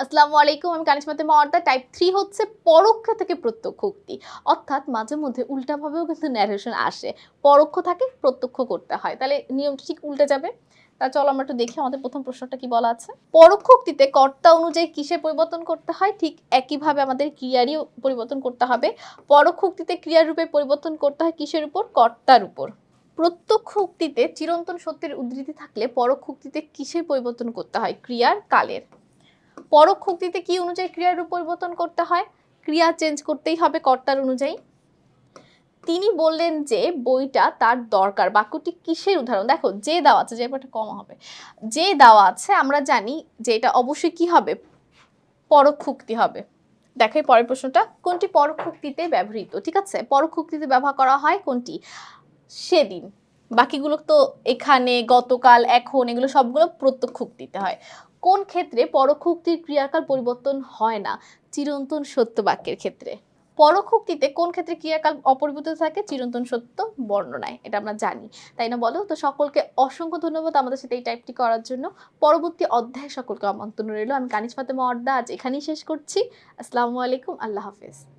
আসসালামু আলাইকুম, আমি কানিজ ফাতেমা অর্দা। টাইপ 3 হচ্ছে পরোক্ষ থেকে প্রত্যক্ষ উক্তি। অর্থাৎ মাঝে মধ্যে উল্টাভাবেও কিন্তু ন্যারেশন আসে। পরোক্ষ থাকে, প্রত্যক্ষ করতে হয়। তাহলে নিয়মটা ঠিক উল্টে যাবে। তা চলো আমরা একটু দেখি আমাদের প্রথম প্রশ্নটা কি বলা আছে। পরোক্ষ উক্তিতে কর্তা অনুযায়ী কিসের পরিবর্তন করতে হয়? ঠিক একইভাবে আমাদের ক্রিয়ারও পরিবর্তন করতে হবে। পরোক্ষ উক্তিতে ক্রিয়ার রূপে পরিবর্তন করতে হয় কিসের উপর? কর্তার উপর। প্রত্যক্ষ উক্তিতে চিরন্তন সত্যের উদ্ধৃতি থাকলে পরোক্ষ উক্তিতে কিসের পরিবর্তন করতে হয়? ক্রিয়ার কালের। পরোক্ষ উক্তিতে কি অনুযায়ী ক্রিয়ার রূপ পরিবর্তন করতে হয়? ক্রিয়া চেঞ্জ করতেই হবে কর্তার অনুযায়ী। তিনি বললেন যে বইটা তার দরকার। বাক্যটি কিসের উদাহরণ? দেখো যে দেওয়া আছে, যে একটা কমা হবে। যে দেওয়া আছে আমরা জানি যে এটা অবশ্যই কি হবে? পরোক্ষ উক্তি হবে। দেখো এই পরের প্রশ্নটা, কোনটি পরোক্ষ উক্তিতে ব্যবহৃত? ঠিক আছে, পরোক্ষ উক্তিতে ব্যবহার করা হয় কোনটি? সেদিন। বাকিগুলো তো এখানে, গতকাল, এখন, এগুলো সবগুলো প্রত্যক্ষ উক্তিতে হয়। কোন ক্ষেত্রে পরোক্ষ উক্তির ক্রিয়াকাল পরিবর্তন হয় না? চিরন্তন সত্য বাক্যের ক্ষেত্রে। পরোক্ষ উক্তিতে কোন ক্ষেত্রে ক্রিয়াকাল অপরিবর্তিত থাকে? চিরন্তন সত্য বর্ণনায়। এটা আমরা জানি, তাই না বলো? তো সকলকে অসংখ্য ধন্যবাদ আমাদের সাথে এই টাইপটি করার জন্য। পরবর্তী অধ্যায়ে সকলকে আমন্ত্রণ রইল। আমি কানিজ ফাতেমা অর্দা আজ এখানেই শেষ করছি। আসসালামু আলাইকুম, আল্লাহ হাফেজ।